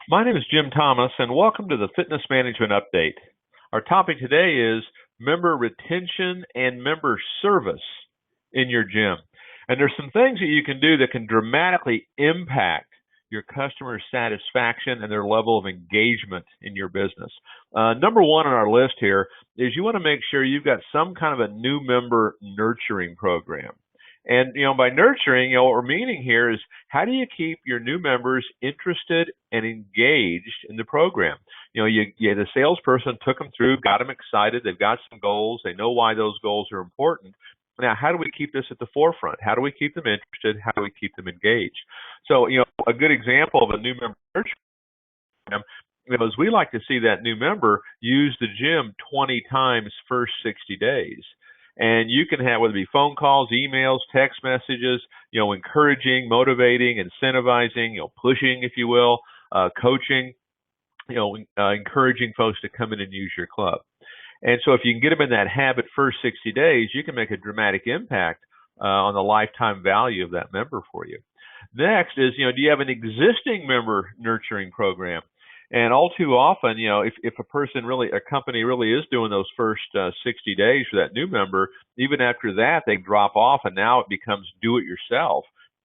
My name is Jim Thomas, and welcome to the Fitness Management Update. Our topic today is member retention and member service in your gym. And there's some things that you can do that can dramatically impact your customer satisfaction and their level of engagement in your business. Number one on our list here is you want to make sure you've got some kind of a new member nurturing program. And by nurturing, what we're meaning here is how do you keep your new members interested and engaged in the program? The salesperson took them through, got them excited. They've got some goals. They know why those goals are important. Now, how do we keep this at the forefront? How do we keep them interested? How do we keep them engaged? So, a good example of a new member nurturing program, is we like to see that new member use the gym 20 times first 60 days. And you can have, whether it be phone calls, emails, text messages, encouraging, motivating, incentivizing, pushing, if you will, coaching, encouraging folks to come in and use your club. And so if you can get them in that habit first 60 days, you can make a dramatic impact on the lifetime value of that member for you. Next is, do you have an existing member nurturing program? And all too often, if a company really is doing those first 60 days for that new member, even after that, they drop off and now it becomes do it yourself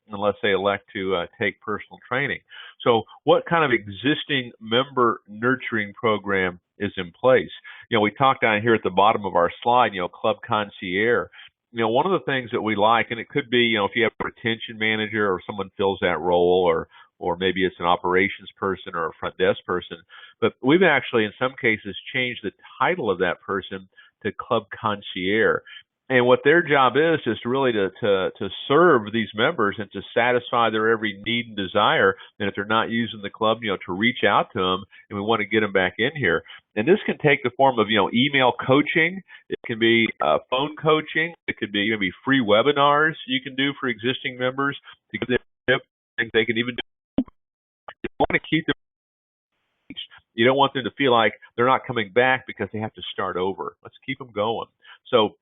unless they elect to take personal training. So what kind of existing member nurturing program is in place? We talked down here at the bottom of our slide, Club Concierge. One of the things that we like, and it could be, if you have a retention manager or someone fills that role, or maybe it's an operations person or a front desk person, but we've actually in some cases changed the title of that person to Club Concierge. And what their job is really to serve these members and to satisfy their every need and desire. And if they're not using the club, to reach out to them, and we want to get them back in here. And this can take the form of, email coaching. It can be phone coaching. It could be maybe free webinars you can do for existing members to give them tips. They can even do. You want to keep them engaged. You don't want them to feel like they're not coming back because they have to start over. Let's keep them going. So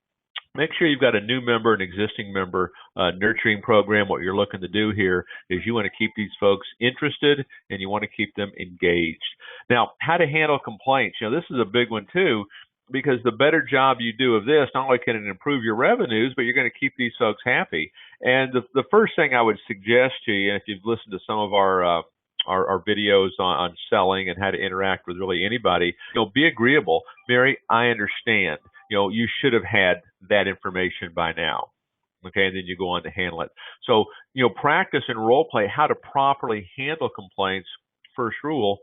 make sure you've got a new member, an existing member nurturing program. What you're looking to do here is you want to keep these folks interested and you want to keep them engaged. Now, how to handle complaints. This is a big one too, because the better job you do of this, not only can it improve your revenues, but you're going to keep these folks happy. And the first thing I would suggest to you, and if you've listened to some of our videos on selling and how to interact with really anybody, be agreeable. Mary, I understand. You should have had that information by now. Okay, and then you go on to handle it. So, practice and role play how to properly handle complaints. First rule,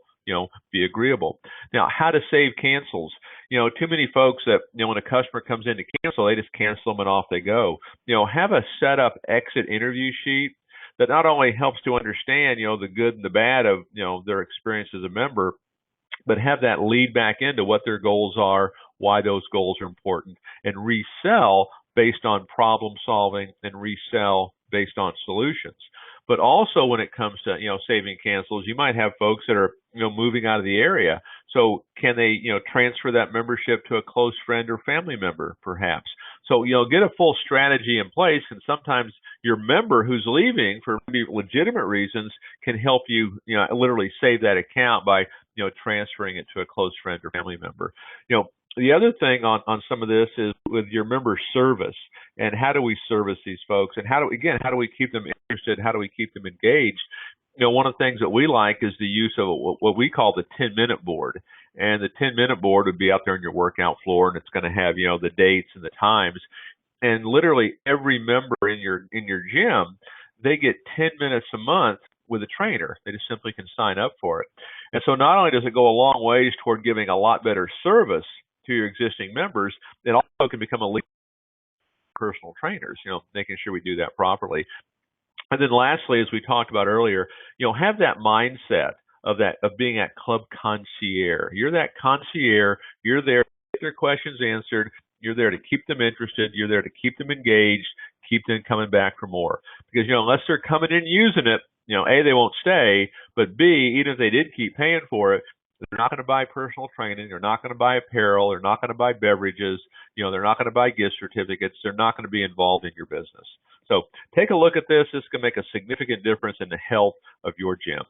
be agreeable. Now, how to save cancels. Too many folks that, when a customer comes in to cancel, they just cancel them and off they go. Have a set up exit interview sheet that not only helps to understand, the good and the bad of, their experience as a member, but have that lead back into what their goals are, why those goals are important, and resell based on problem solving and resell based on solutions. But also when it comes to, saving cancels, you might have folks that are, moving out of the area. So can they, transfer that membership to a close friend or family member, perhaps? So, get a full strategy in place, and sometimes your member who's leaving for maybe legitimate reasons can help you, literally save that account by, transferring it to a close friend or family member. The other thing on some of this is with your member service, and how do we service these folks, and how do we keep them interested? How do we keep them engaged? One of the things that we like is the use of what we call the 10-minute board. And the 10-minute board would be out there on your workout floor, and it's going to have, the dates and the times. And literally every member in your gym, they get 10 minutes a month with a trainer. They just simply can sign up for it. And so not only does it go a long ways toward giving a lot better service to your existing members, it also can become a lead personal trainers, making sure we do that properly. And then lastly, as we talked about earlier, have that mindset of being that club concierge. You're that concierge. You're there to get their questions answered. You're there to keep them interested. You're there to keep them engaged, keep them coming back for more. Because, unless they're coming in using it, A, they won't stay, but B, even if they did keep paying for it, they're not going to buy personal training. They're not going to buy apparel. They're not going to buy beverages. They're not going to buy gift certificates. They're not going to be involved in your business. So take a look at this. This can make a significant difference in the health of your gym.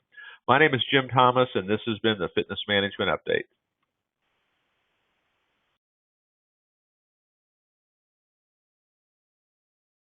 My name is Jim Thomas, and this has been the Fitness Management Update.